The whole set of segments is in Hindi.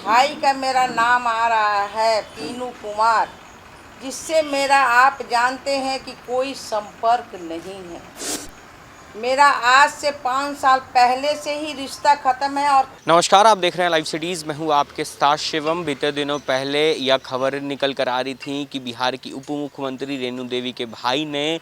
भाई का मेरा नाम आ रहा है पीनू कुमार, जिससे मेरा आप जानते हैं कि कोई संपर्क नहीं है। मेरा आज से 5 साल पहले से ही रिश्ता ख़त्म है। और नमस्कार, आप देख रहे हैं लाइव सिटीज़। मैं हूं आपके साथ शिवम। बीते दिनों पहले यह खबर निकल कर आ रही थी कि बिहार की उप मुख्यमंत्री रेणु देवी के भाई ने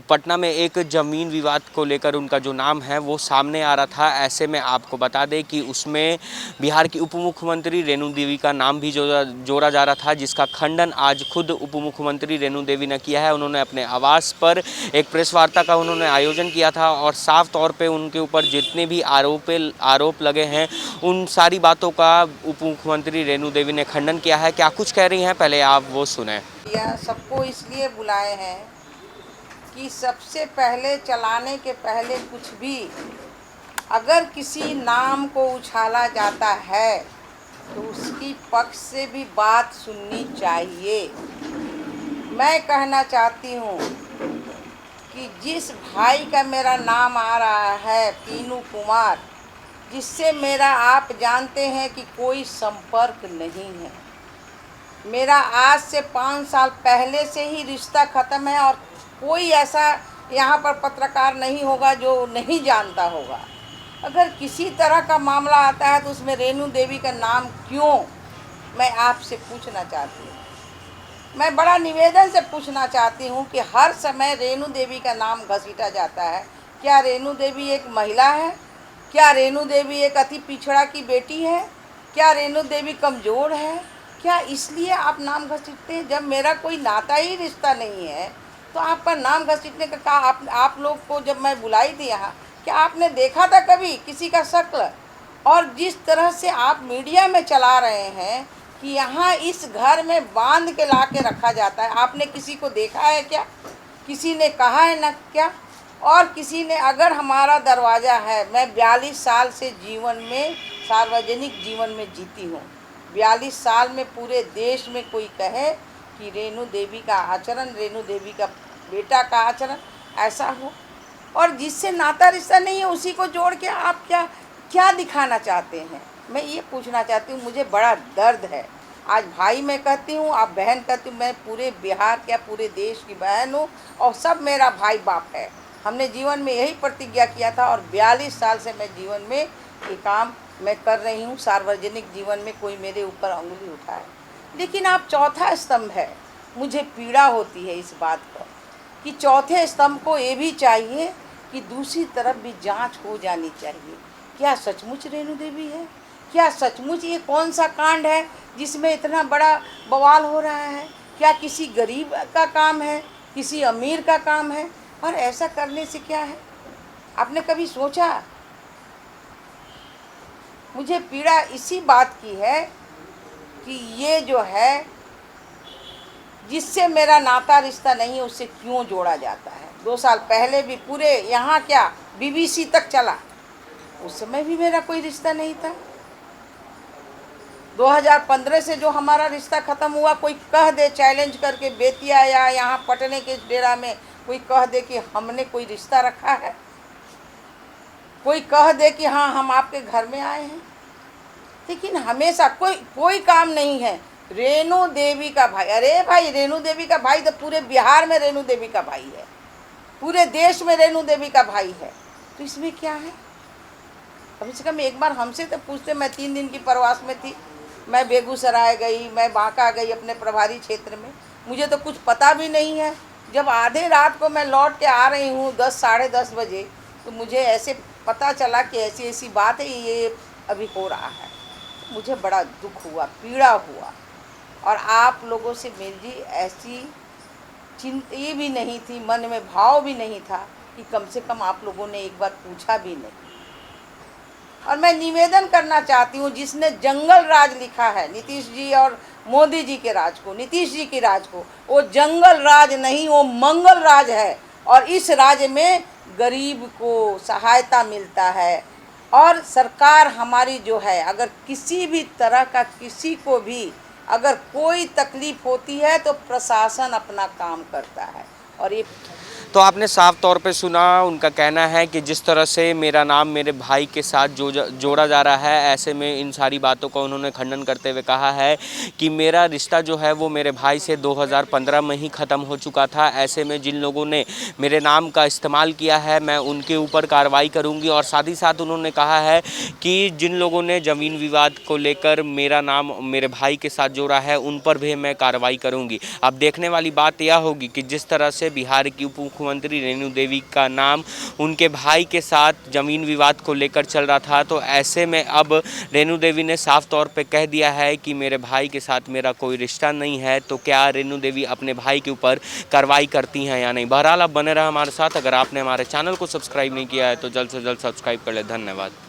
पटना में एक ज़मीन विवाद को लेकर उनका जो नाम है वो सामने आ रहा था। ऐसे में आपको बता दें कि उसमें बिहार की उप मुख्यमंत्री रेणु देवी का नाम भी जोड़ा जा रहा था, जिसका खंडन आज खुद उप मुख्यमंत्री रेणु देवी ने किया है। उन्होंने अपने आवास पर एक प्रेस वार्ता का उन्होंने आयोजन किया था और साफ तौर पर उनके ऊपर जितने भी आरोप लगे हैं उन सारी बातों का उप मुख्यमंत्री रेणु देवी ने खंडन किया है। क्या कुछ कह रही हैं, पहले आप वो सुने। यह सबको इसलिए बुलाए हैं कि सबसे पहले चलाने के पहले कुछ भी अगर किसी नाम को उछाला जाता है तो उसकी पक्ष से भी बात सुननी चाहिए। मैं कहना चाहती हूँ कि जिस भाई का मेरा नाम आ रहा है पीनू कुमार, जिससे मेरा आप जानते हैं कि कोई संपर्क नहीं है। मेरा आज से 5 साल पहले से ही रिश्ता ख़त्म है और कोई ऐसा यहाँ पर पत्रकार नहीं होगा जो नहीं जानता होगा। अगर किसी तरह का मामला आता है तो उसमें रेणु देवी का नाम क्यों, मैं आपसे पूछना चाहती हूँ। मैं बड़ा निवेदन से पूछना चाहती हूँ कि हर समय रेणु देवी का नाम घसीटा जाता है। क्या रेणु देवी एक महिला है? क्या रेणु देवी एक अति पिछड़ा की बेटी है? क्या रेणु देवी कमज़ोर है? क्या इसलिए आप नाम घसीटते हैं? जब मेरा कोई नाता ही रिश्ता नहीं है तो आपका नाम घसीटने का आप लोग को जब मैं बुलाई थी यहाँ, क्या आपने देखा था कभी किसी का शक्ल? और जिस तरह से आप मीडिया में चला रहे हैं कि यहाँ इस घर में बांध के ला के रखा जाता है, आपने किसी को देखा है क्या? किसी ने कहा है ना क्या? और किसी ने अगर हमारा दरवाज़ा है, मैं 42 साल से जीवन में सार्वजनिक जीवन में जीती हूँ। 42 साल में पूरे देश में कोई कहे कि रेणु देवी का आचरण, रेणु देवी का बेटा का आचरण ऐसा हो, और जिससे नाता रिश्ता नहीं है उसी को जोड़ के आप क्या क्या दिखाना चाहते हैं? मैं ये पूछना चाहती हूँ। मुझे बड़ा दर्द है। आज भाई मैं कहती हूँ, आप बहन कहती हूँ। मैं पूरे बिहार क्या पूरे देश की बहन हूँ और सब मेरा भाई बाप है। हमने जीवन में यही प्रतिज्ञा किया था और 42 साल से मैं जीवन में ये काम मैं कर रही हूँ। सार्वजनिक जीवन में कोई मेरे ऊपर उंगली उठाए, लेकिन आप चौथा स्तंभ है। मुझे पीड़ा होती है इस बात पर कि चौथे स्तंभ को ये भी चाहिए कि दूसरी तरफ भी जांच हो जानी चाहिए। क्या सचमुच रेणु देवी है? क्या सचमुच ये कौन सा कांड है जिसमें इतना बड़ा बवाल हो रहा है? क्या किसी गरीब का काम है, किसी अमीर का काम है? और ऐसा करने से क्या है, आपने कभी सोचा? मुझे पीड़ा इसी बात की है कि ये जो है जिससे मेरा नाता रिश्ता नहीं है उससे क्यों जोड़ा जाता है। 2 साल पहले भी पूरे यहाँ क्या BBC तक चला, उस समय भी मेरा कोई रिश्ता नहीं था। 2015 से जो हमारा रिश्ता ख़त्म हुआ, कोई कह दे चैलेंज करके बेतिया या यहाँ पटने के डेरा में कोई कह दे कि हमने कोई रिश्ता रखा है, कोई कह दे कि हाँ हम आपके घर में आए हैं, लेकिन हमेशा कोई काम नहीं है। रेणु देवी का भाई, अरे भाई रेणु देवी का भाई तो पूरे बिहार में रेणु देवी का भाई है, पूरे देश में रेणु देवी का भाई है, तो इसमें क्या है? कम से कम एक बार हमसे तो पूछते। मैं 3 दिन की प्रवास में थी, मैं बेगूसराय गई, मैं बांका गई अपने प्रभारी क्षेत्र में, मुझे तो कुछ पता भी नहीं है। जब आधे रात को मैं लौट के आ रही हूँ 10 साढ़े 10 बजे, तो मुझे ऐसे पता चला कि ऐसी ऐसी बात है, ये अभी हो रहा है। मुझे बड़ा दुख हुआ, पीड़ा हुआ, और आप लोगों से मेरी ऐसी चिंता भी नहीं थी, मन में भाव भी नहीं था कि कम से कम आप लोगों ने एक बार पूछा भी नहीं। और मैं निवेदन करना चाहती हूँ, जिसने जंगल राज लिखा है नीतीश जी और मोदी जी के राज को, नीतीश जी की राज को, वो जंगल राज नहीं, वो मंगल राज है। और इस राज में गरीब को सहायता मिलता है, और सरकार हमारी जो है, अगर किसी भी तरह का किसी को भी अगर कोई तकलीफ़ होती है तो प्रशासन अपना काम करता है। और ये तो आपने साफ तौर पे सुना, उनका कहना है कि जिस तरह से मेरा नाम मेरे भाई के साथ जोड़ा जा रहा है, ऐसे में इन सारी बातों का उन्होंने खंडन करते हुए कहा है कि मेरा रिश्ता जो है वो मेरे भाई से 2015 में ही ख़त्म हो चुका था। ऐसे में जिन लोगों ने मेरे नाम का इस्तेमाल किया है मैं उनके ऊपर कार्रवाई करूंगी। और साथ ही साथ उन्होंने कहा है कि जिन लोगों ने ज़मीन विवाद को लेकर मेरा नाम मेरे भाई के साथ जोड़ा है उन पर भी मैं कार्रवाई करूंगी। अब देखने वाली बात यह होगी कि जिस तरह से बिहार की उप मुख्यमंत्री रेणु देवी का नाम उनके भाई के साथ ज़मीन विवाद को लेकर चल रहा था, तो ऐसे में अब रेणु देवी ने साफ तौर पे कह दिया है कि मेरे भाई के साथ मेरा कोई रिश्ता नहीं है। तो क्या रेणु देवी अपने भाई के ऊपर कार्रवाई करती हैं या नहीं? बहरहाल आप बने रहे हमारे साथ। अगर आपने हमारे चैनल को सब्सक्राइब नहीं किया है तो जल्द से जल्द सब्सक्राइब कर ले। धन्यवाद।